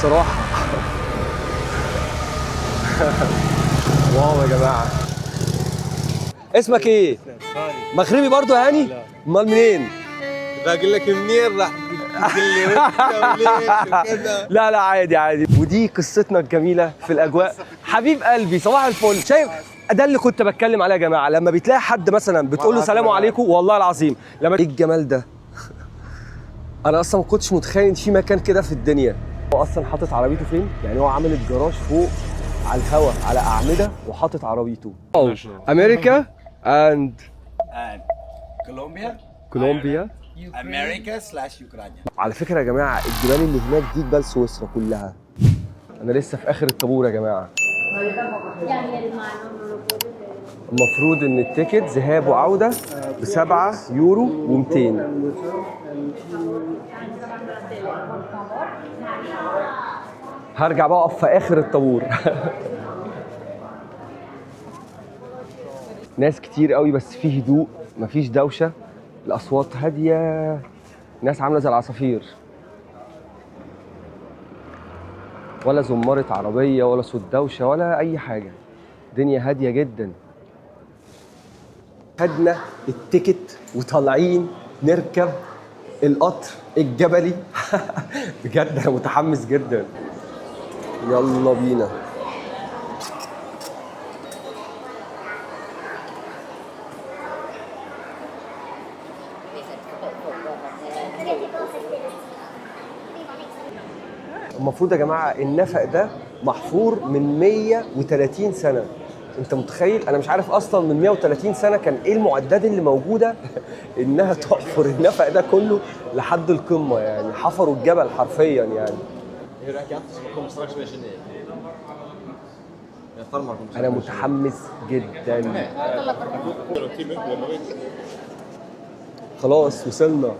صراحه. واو يا جماعه. اسمك ايه؟ مغربي برضه هاني؟ امال منين؟ باقول لك منين راح تقول لي وليش وكذا. لا لا عادي عادي. ودي قصتنا الجميله في الاجواء. حبيب قلبي صباح الفل. شايف ده اللي كنت بتكلم عليه يا جماعه، لما بتلاقي حد مثلا بتقول له سلام عليكم، والله العظيم لما ايه الجمال ده. انا اصلا ما كنتش متخيل ان في مكان كده في الدنيا. هو اصلا حاطط عربيته فين؟ يعني هو عامل الجراج فوق على الهواء على اعمده وحاطط عربيته. امريكا اند كولومبيا. America/Ukraine. على فكره يا جماعه الجبال اللي هناك دي جبال سويسرا كلها. انا لسه في اخر الطابور يا جماعه. المفروض ان التيكت ذهاب وعوده ب7 يورو و200. هرجع بقى اقف في اخر الطابور. ناس كتير قوي بس في هدوء، مفيش دوشه، الاصوات هاديه، ناس عامله زي العصافير، ولا زمارة عربيه ولا صوت دوشه ولا اي حاجه. دنيا هاديه جدا. خدنا التيكت وطالعين نركب القطر الجبلي. بجد انا متحمس جدا. يلا بينا. المفروض يا جماعه النفق ده محفور من 130 سنه. انت متخيل؟ انا مش عارف اصلا من 130 سنه كان ايه المعدات اللي موجوده انها تحفر النفق ده كله لحد القمه. يعني حفروا الجبل حرفيا يعني. انا متحمس جدا. خلاص وصلنا.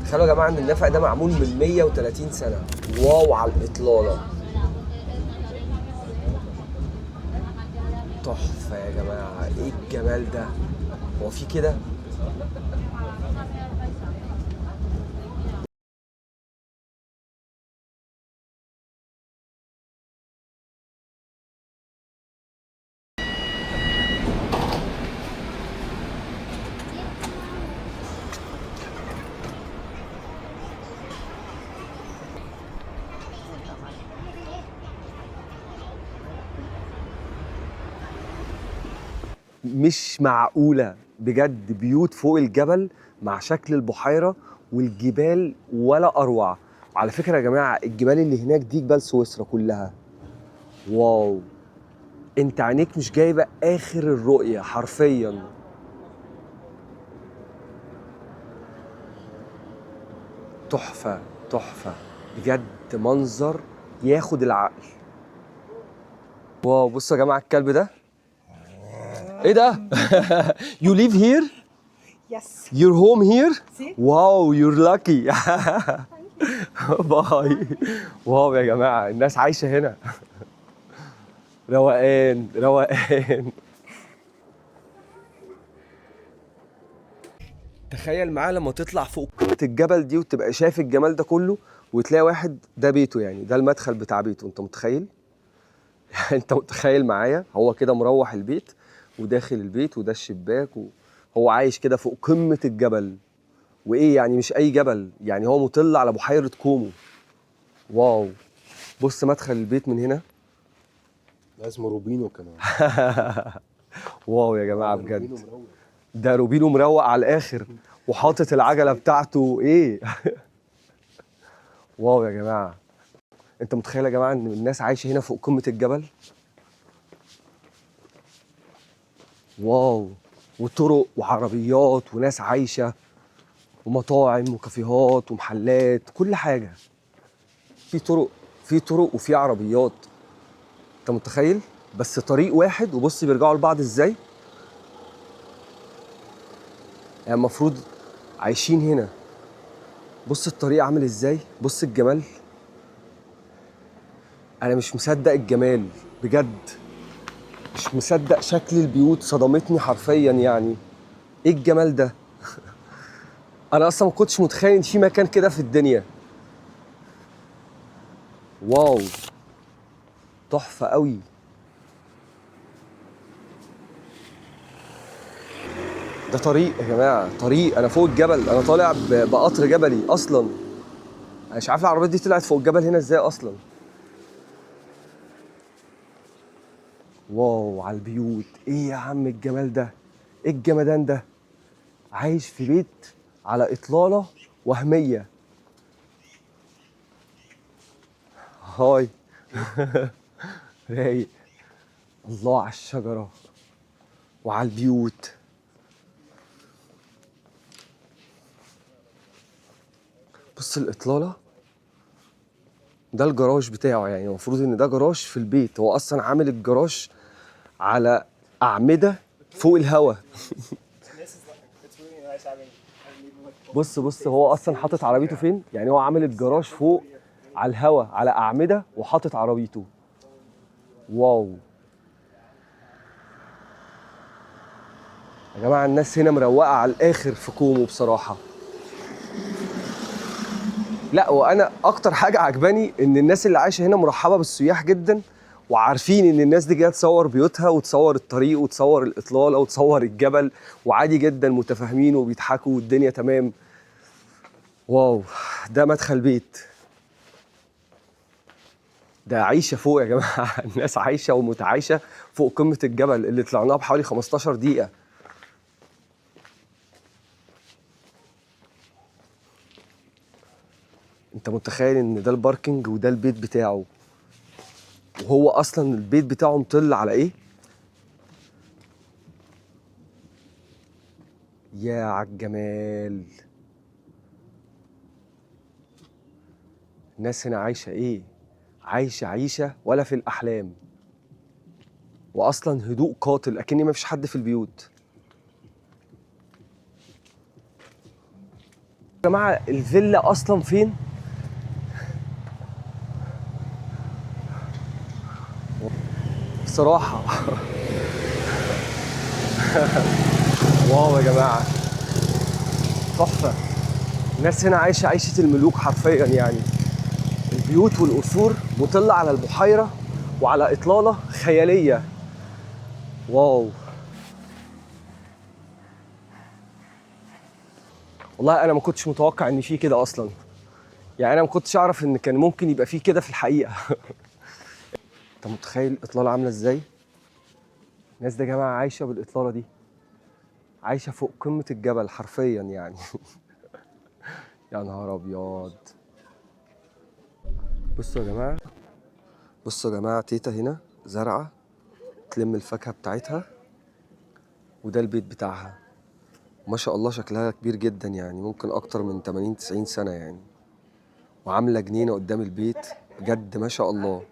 تخيلوا يا جماعه ان النفق ده معمول من 130 سنه. واو على الاطلاله. تحفه يا جماعه. ايه الجمال ده؟ هو في كده؟ مش معقولة بجد. بيوت فوق الجبل مع شكل البحيرة والجبال ولا أروع. وعلى فكرة يا جماعة الجبال اللي هناك دي جبال سويسرا كلها. واو. انت عينيك مش جايبة آخر الرؤية حرفيا. تحفة تحفة بجد. منظر ياخد العقل. واو بصوا يا جماعة الكلب ده. ايه ده؟ You live here? Yes. Your home here? See? Wow, you're lucky. باي. واو يا جماعة الناس عايشة هنا. روقان روقان. تخيل معايا لما تطلع فوق قمة الجبل دي وتبقى شايف الجمال ده كله وتلاقي واحد ده بيته، يعني ده المدخل بتاع بيته. انت متخيل؟ انت متخيل معايا؟ هو كده مروح البيت وداخل البيت وده الشباك وهو عايش كده فوق قمة الجبل. وايه يعني مش اي جبل، يعني هو مطل على بحيرة كومو. واو. بص مدخل البيت من هنا. اسمه روبينو كمان. واو يا جماعة بجد. ده روبينو مروق على الاخر وحاطط العجلة بتاعته ايه. واو يا جماعة. انت متخيل يا جماعة ان الناس عايشة هنا فوق قمة الجبل؟ واو. وطرق وعربيات وناس عايشة ومطاعم وكافيهات ومحلات، كل حاجة. في طرق وفي عربيات. انت متخيل؟ بس طريق واحد وبص بيرجعوا لبعض ازاي. يعني المفروض عايشين هنا. بص الطريق عامل ازاي، بص الجمال. انا مش مصدق الجمال بجد، مش مصدق شكل البيوت، صدمتني حرفيا يعني. ايه الجمال ده؟ انا اصلا ما كنتش متخيل ان في مكان كده في الدنيا. واو، تحفة قوي. ده طريق يا جماعة، طريق. انا فوق الجبل، انا طالع بقطر جبلي اصلا. انا مش عارف العربيات دي طلعت فوق الجبل هنا ازاي اصلا. واو على البيوت، ايه يا عم الجمال ده، ايه الجمدان ده. عايش في بيت على اطلالة وهمية. هاي. رايق. الله على الشجرة وعلى البيوت. بص الإطلالة، ده الجراج بتاعه. يعني المفروض إن ده جراج في البيت، هو أصلا عامل الجراج على أعمدة فوق الهوا. بص هو أصلا حاطط عربيته فين؟ يعني هو عامل الجراج فوق على الهوا على أعمدة وحاطط عربيته. واو يا جماعة، الناس هنا مروقة على الآخر في كومو بصراحة. لا وانا اكتر حاجه عجباني ان الناس اللي عايشه هنا مرحبه بالسياح جدا، وعارفين ان الناس دي جايه تصور بيوتها وتصور الطريق وتصور الاطلاله وتصور الجبل، وعادي جدا متفاهمين وبيضحكوا والدنيا تمام. واو، ده مدخل بيت. ده عيشه فوق يا جماعه. الناس عايشه ومتعايشه فوق قمه الجبل اللي طلعناها بحوالي 15 دقيقه. انت متخيل ان ده الباركينج وده البيت بتاعه، وهو اصلا البيت بتاعه مطل على ايه؟ يا عالجمال. الناس هنا عايشة ايه؟ عايشة عيشة ولا في الأحلام. وأصلا هدوء قاتل، أكني ما فيش حد في البيوت. يا جماعة الفيلا أصلا فين؟ بصراحة. واو يا جماعة، تحفة. الناس هنا عايشة عيشة الملوك حرفيا يعني. البيوت والقصور مطلة على البحيرة وعلى إطلالة خيالية. واو والله أنا ما كنتش متوقع إن في كده أصلا. يعني أنا ما كنتش أعرف إن كان ممكن يبقى في كده في الحقيقة. أنت متخيل الإطلالة عاملة إزاي؟ الناس دي يا جماعة عايشة بالإطلالة دي، عايشة فوق قمة الجبل حرفيا يعني. يا نهار أبيض. بصوا يا جماعة، بصوا يا جماعة، تيتا هنا زرعة تلم الفاكهة بتاعتها، وده البيت بتاعها. ما شاء الله شكلها كبير جدا، يعني ممكن أكتر من 80-90 سنة يعني. وعاملة جنينة قدام البيت، بجد ما شاء الله.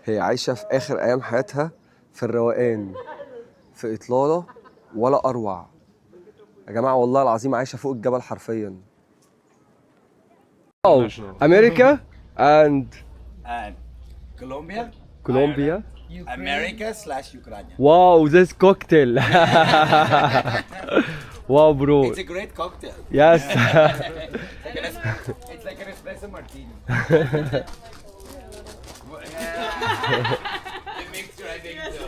هي عايشة في آخر أيام حياتها في الروقان، في إطلالة ولا أروع. يا جماعة والله العظيم عايشة فوق الجبل حرفيا. أمريكا and And Colombia, Colombia. America/Ukraine. Wow, this cocktail. Wow, bro. It's a great cocktail. Yes. It's like an espresso martini. The mixture, I think so.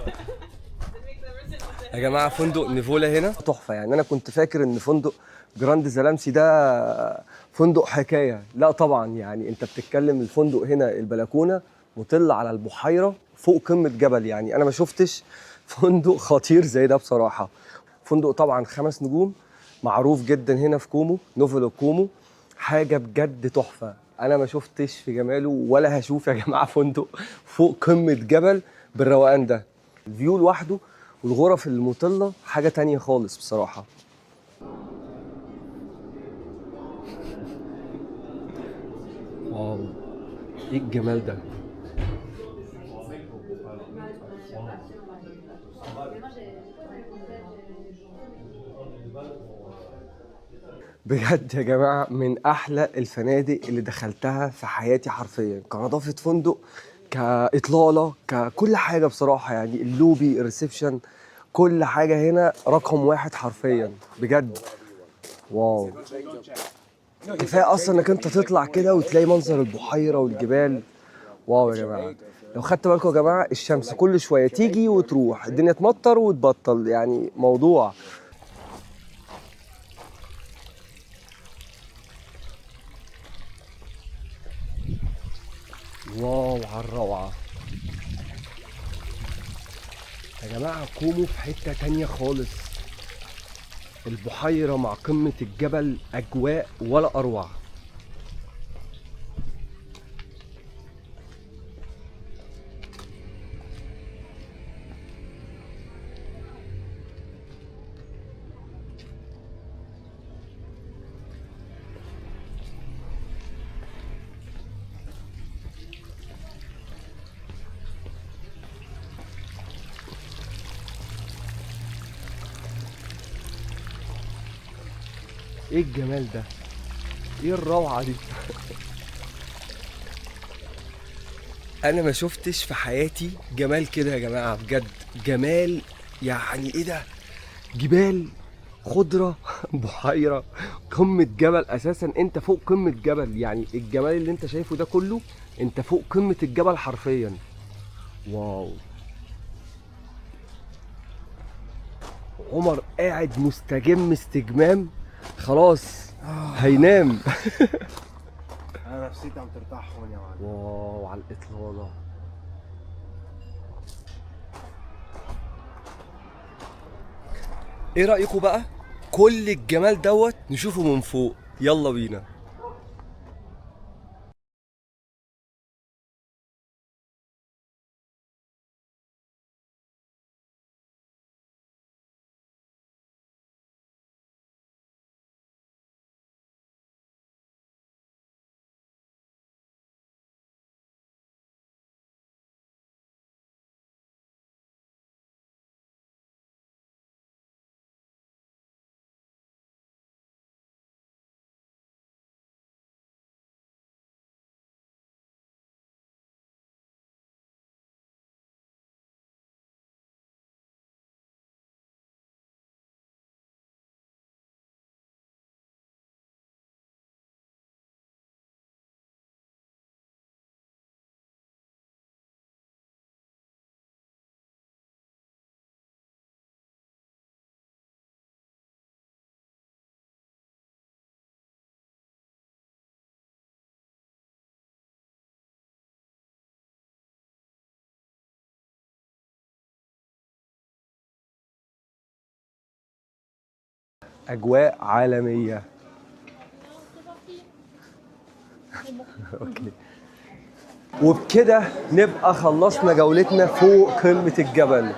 يا جماعة فندق نيفولا هنا تحفة. يعني أنا كنت فاكر إن فندق جراند زلامسي ده فندق حكاية. لا طبعا، يعني أنت بتتكلم الفندق هنا البلكونة مطل على البحيرة فوق قمة جبل. يعني أنا ما شفتش فندق خطير زي ده بصراحة. فندق طبعا 5 نجوم، معروف جدا هنا في كومو، نوفيلو كومو. حاجة بجد تحفة. أنا ما شفتش في جماله ولا هشوف يا جماعة فندق فوق قمة جبل بالروقان ده. الفيو لوحده والغرف المطلة حاجة تانية خالص بصراحة. واو، ايه الجمال ده. بجد يا جماعه من احلى الفنادق اللي دخلتها في حياتي حرفيا، كنظافه فندق، كاطلاله، ككل حاجه بصراحه. يعني اللوبي، الريسبشن، كل حاجه هنا رقم واحد حرفيا بجد. واو، كفايه اصلا انك انت تطلع كده وتلاقي منظر البحيره والجبال. واو يا جماعه، لو خدت بالكم يا جماعه الشمس كل شويه تيجي وتروح، الدنيا تمطر وتبطل، يعني موضوع. واو على الروعه يا جماعه. كومو في حته تانية خالص، البحيره مع قمه الجبل، اجواء ولا اروع. ايه الجمال ده، ايه الروعه دي. انا ما شفتش في حياتي جمال كده يا جماعه بجد. جمال يعني ايه ده، جبال، خضره، بحيره، قمه جبل. اساسا انت فوق قمه جبل، يعني الجمال اللي انت شايفه ده كله انت فوق قمه الجبل حرفيا. واو. عمر قاعد مستجم استجمام، خلاص هينام. انا نفسيتي عم ترتاح هون يا معلم. واو على الاطلاله. ايه رايكم بقى كل الجمال دوت نشوفه من فوق؟ يلا بينا. اجواء عالميه. اوكي، وبكده نبقى خلصنا جولتنا فوق قمه الجبل.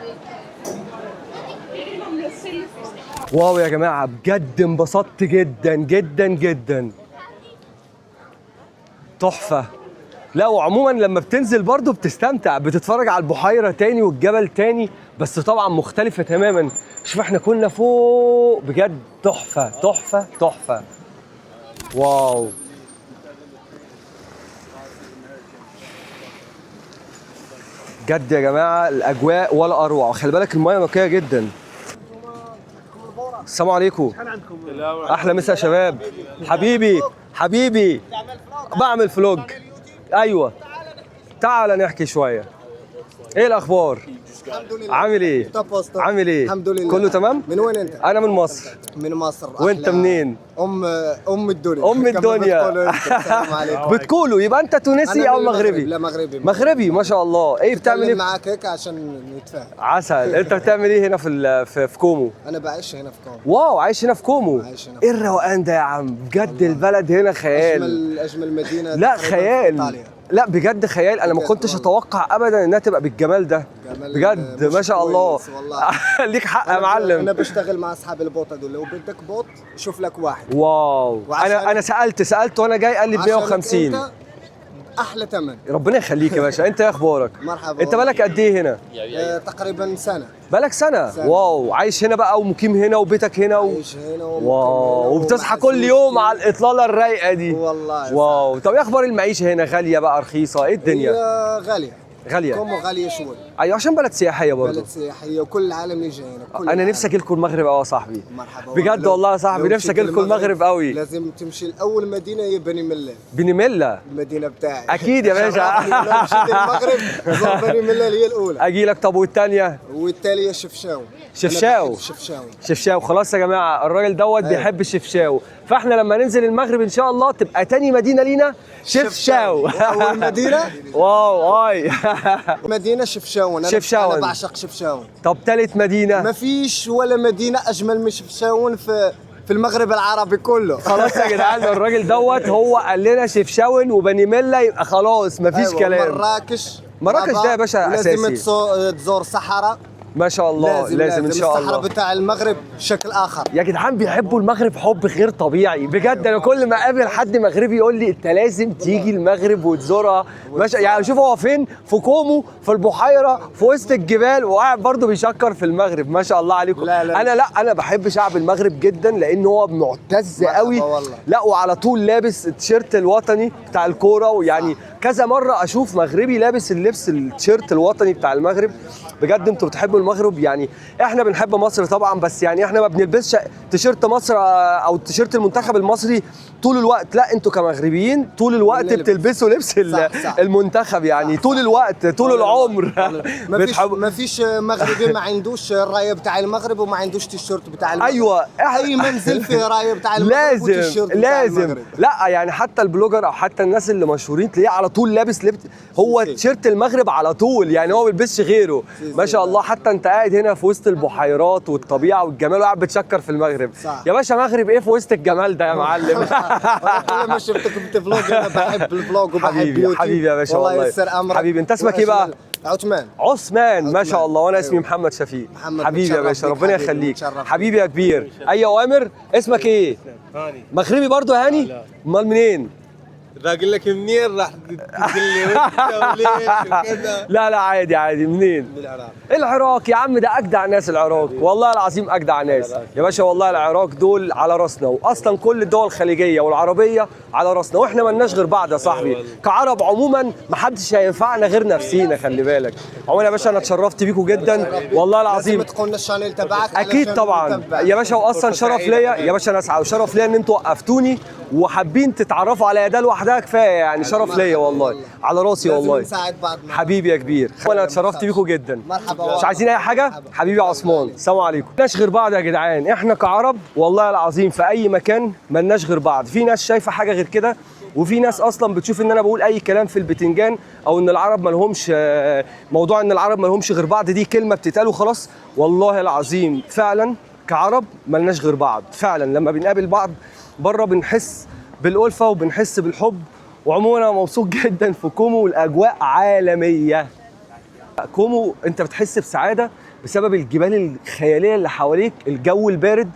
واو يا جماعه بجد انبسطت جدا جدا جدا، تحفه. لا وعموما لما بتنزل برضو بتستمتع، بتتفرج على البحيره تاني والجبل تاني، بس طبعا مختلفه تماما. شوف احنا كنا فوق بجد، تحفه تحفه تحفه. واو. بجد يا جماعه الاجواء ولا اروع، وخلي بالك المايه نقيه جدا. السلام عليكم. احلى مسا يا شباب. حبيبي حبيبي، بعمل فلوج. ايوه تعال نحكي شويه. ايه الاخبار؟ الحمد لله. عامل ايه؟ عامل ايه؟ الحمد لله. كله تمام؟ من وين انت؟ انا من مصر. من مصر. وانت منين؟ ام الدنيا. ام الدنيا. السلام عليكم. بتقولوا يبقى انت تونسي أنا او من المغرب. مغربي؟ لا مغربي. مغربي ما شاء الله. ايه بتعمل ايه؟ معاك هيك عشان نتفاهم. عسل. انت بتعمل ايه هنا في كومو؟ انا بعيش هنا في كوم. واو عايش هنا في كومو. عايش هنا في ايه الروقان ده يا عم، بجد البلد هنا خيال. اجمل مدينه لا تقريباً في خيال، إيطاليا. لا بجد خيال. انا ما بجد كنتش والله. اتوقع ابدا انها تبقى بالجمال ده جمال بجد. مش ما شاء الله. كويس والله. ليك حق يا انا معلم. بشتغل مع اصحاب البوط هذول، لو بدك بوط شوف لك واحد. واو. وعشان- انا سالت وانا جاي قال لي ب عشانك 150. أنت احلى ثمن. ربنا يخليك يا باشا. انت ايه اخبارك؟ مرحبا. انت بالك قد ايه هنا؟ تقريبا سنه. بالك سنه. سنة. واو، عايش هنا بقى ومقيم هنا وبيتك هنا عايش هنا واو، وبتصحى كل يوم على الاطلاله الرايقه دي. والله واو. طب ايه اخبار المعيشه هنا؟ غاليه بقى رخيصه؟ ايه الدنيا؟ هي غاليه. غاليه. كومو غاليه شوي. ايوه عشان بلد سياحيه برضه. بلد سياحيه وكل العالم يجي هنا. كل انا العالم. نفسي اجي لكم المغرب قوي يا صاحبي. مرحبا. بجد والله يا صاحبي لو نفسي مشيت اجي لكم المغرب قوي. لازم تمشي لاول مدينه هي بني مله. بني مله. المدينه بتاعي. اكيد يا باشا. لو مشيت المغرب زور بني مله هي الاولى. اجي لك. طب والثانيه؟ والتاليه شفشاو. شفشاو. أنا بحب شفشاو. شفشاو. خلاص يا جماعه، الراجل دوت بيحب الشفشاو، فاحنا لما ننزل المغرب ان شاء الله تبقى تاني مدينه لينا شفشاو. اول مدينه واو هاي. مدينه شفشاون. شفشاون. انا بعشق شفشاون. طب ثالث مدينه؟ ما فيش ولا مدينه اجمل من شفشاون في المغرب العربي كله. خلاص يا جدعان، الراجل دوت هو قال لنا شفشاون وبني مله، يبقى خلاص مفيش أيوة. كلام. مراكش ده يا باشا اساسي. أساسي. تزور صحراء. ما شاء الله. لازم ان شاء الصحراء الله. بتاع المغرب شكل اخر. يا جدعان بيحبوا المغرب حب غير طبيعي بجد. انا كل ما اقابل حد مغربي يقول لي انت لازم تيجي المغرب وتزورها. يعني شوف هو فين، في كومو، في البحيره، في وسط الجبال، وقاعد برضه بيشكر في المغرب. ما شاء الله عليكم. انا بحب شعب المغرب جدا لان هو معتز قوي. والله. لا وعلى طول لابس التيشيرت الوطني بتاع الكوره، ويعني كذا مره اشوف مغربي لابس اللبس التيشيرت الوطني بتاع المغرب. بجد انتوا بتحبوا المغرب. يعني احنا بنحب مصر طبعا، بس يعني احنا ما بنلبسش تيشيرت مصر او تيشيرت المنتخب المصري طول الوقت. لا انتوا كمغربيين طول الوقت بتلبسوا لبس صح. المنتخب يعني. طول الوقت طول العمر. ما فيش مغربي ما عندوش الرايه بتاع المغرب وما عندوش تيشيرت بتاع المغرب. ايوه اي منزل فيه رايه بتاع المغرب وتيشيرت بتاع لازم. المغرب. لا يعني حتى البلوجر او حتى الناس اللي مشهورين تلاقيه على طول لابس لبس هو تيشيرت المغرب على طول، يعني هو ما بيلبسش غيره. ما شاء الله. حتى انت قاعد هنا في وسط البحيرات والطبيعه والجمال وقاعد بتشكر في المغرب. صح. يا باشا مغرب ايه في وسط الجمال ده يا معلم؟ كل ما شفتك بتفلوج انا بحب الفلوج وبحب حبيبي حبيبي يا باشا والله. يسر امرك. حبيبي انت اسمك ايه بقى؟ عثمان. ما شاء الله. وانا اسمي محمد شفيق. حبيبي يا باشا ربنا يخليك. متشرف. حبيبي يا كبير. ايوه اوامر. اسمك ايه؟ هاني. مغربي برضو يا هاني؟ امال منين؟ باقول لك منين راح تقول لي وانت وليش وكذا. لا عادي عادي. منين؟ من العراق. العراق يا عم، ده اجدع ناس العراق والله العظيم، اجدع ناس يا باشا. والله العراق دول على راسنا، واصلا كل الدول الخليجيه والعربيه على راسنا، واحنا مالناش غير بعض يا صاحبي. كعرب عموما ما حدش هينفعنا غير نفسينا، خلي بالك. عموما يا باشا انا اتشرفت بيكم جدا والله العظيم. لازم تقولنا الشانل تبعك. اكيد طبعا يا باشا، واصلا شرف ليا يا باشا. انا اسعد وشرف ليا ان انتوا وقفتوني وحابين تتعرفوا عليا، ده لوحدها كفايه يعني. شرف ليا والله، على راسي والله. نساعد بعض. حبيبي يا كبير. وانا اتشرفت بيكم جدا. مرحبا. مش عايزين اي حاجه حبيبي يا عثمان. السلام عليكم. مالناش غير بعض يا جدعان. احنا كعرب والله العظيم في اي مكان مالناش غير بعض. في ناس شايفه حاجه غير كده، وفي ناس اصلا بتشوف ان انا بقول اي كلام في البتنجان، او ان العرب مالهمش موضوع ان العرب مالهمش غير بعض، دي كلمه بتتقال وخلاص. والله العظيم فعلا كعرب مالناش غير بعض فعلا. لما بنقابل بعض بره بنحس بالألفة وبنحس بالحب. وعموما انا مبسوط جدا في كومو، والاجواء عالميه. كومو انت بتحس بسعاده بسبب الجبال الخياليه اللي حواليك، الجو البارد.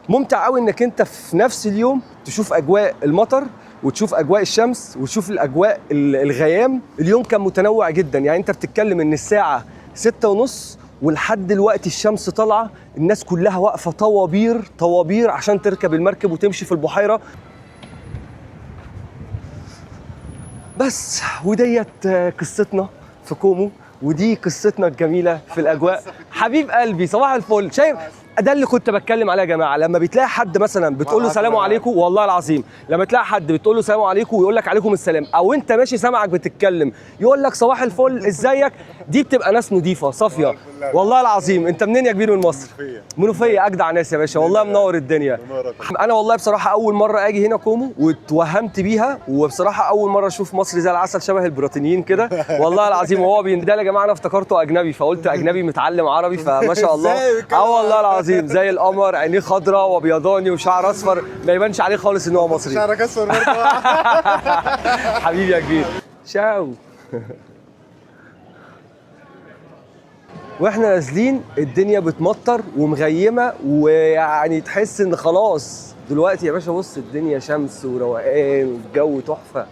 ممتع قوي انك انت في نفس اليوم تشوف اجواء المطر وتشوف اجواء الشمس وتشوف الاجواء الغيام. اليوم كان متنوع جدا، يعني انت بتتكلم ان الساعه 6:30 ولحد دلوقتي الشمس طالعه، الناس كلها واقفه طوابير عشان تركب المركب وتمشي في البحيره. بس وديت قصتنا في كومو، ودي قصتنا الجميله في الاجواء. حبيب قلبي صباح الفل. شايف ده اللي كنت بتكلم عليه يا جماعه. لما بتلاقي حد مثلا بتقول له سلام عليكم، والله العظيم لما تلاقي حد بتقول له سلام عليكم ويقول لك عليكم السلام، او انت ماشي سامعك بتتكلم يقول لك صباح الفل ازيك، دي بتبقى ناس نظيفه صافيه والله العظيم. انت منين يا كبير؟ من مصر. منوفيه. اجدع ناس يا باشا والله، منور الدنيا. انا والله بصراحه اول مره اجي هنا كومو واتوهمت بيها، وبصراحه اول مره اشوف مصري زي العسل شبه البريطانيين كده والله العظيم. وهو بيندل يا جماعه انا افتكرته اجنبي، فقلت اجنبي متعلم عربي، فما شاء الله. والله العظيم زي القمر، عينيه خضراء وابيضاني وشعر اصفر، ما يبانش عليه خالص ان هو مصري. شعرك اصفر برضه. حبيبي يا كبير. شاو. واحنا نازلين الدنيا بتمطر ومغيمه، ويعني تحس ان خلاص دلوقتي يا باشا بص الدنيا شمس وروقان والجو تحفه.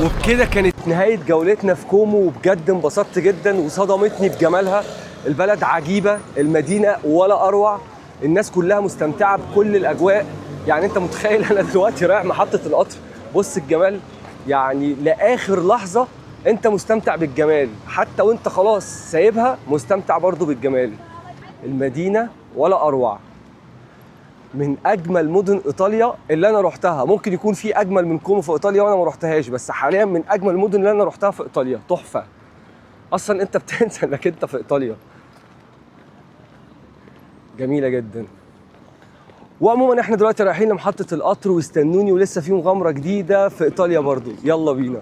وبكده كانت نهاية جولتنا في كومو، وبجد انبسطت جدا وصدمتني بجمالها. البلد عجيبة، المدينة ولا أروع، الناس كلها مستمتعة بكل الأجواء. يعني أنت متخيل أنا دلوقتي رايح محطة القطر، بص الجمال، يعني لآخر لحظة أنت مستمتع بالجمال، حتى وأنت خلاص سايبها مستمتع برضو بالجمال. المدينة ولا أروع، من اجمل مدن ايطاليا اللي انا روحتها. ممكن يكون في اجمل من كومو في ايطاليا وانا ما روحتهاش، بس حاليا من اجمل المدن اللي انا روحتها في ايطاليا. تحفه، اصلا انت بتنسى انك انت في ايطاليا. جميله جدا. وعموما احنا دلوقتي رايحين لمحطه القطر، واستنوني ولسه في مغامره جديده في ايطاليا برضو. يلا بينا.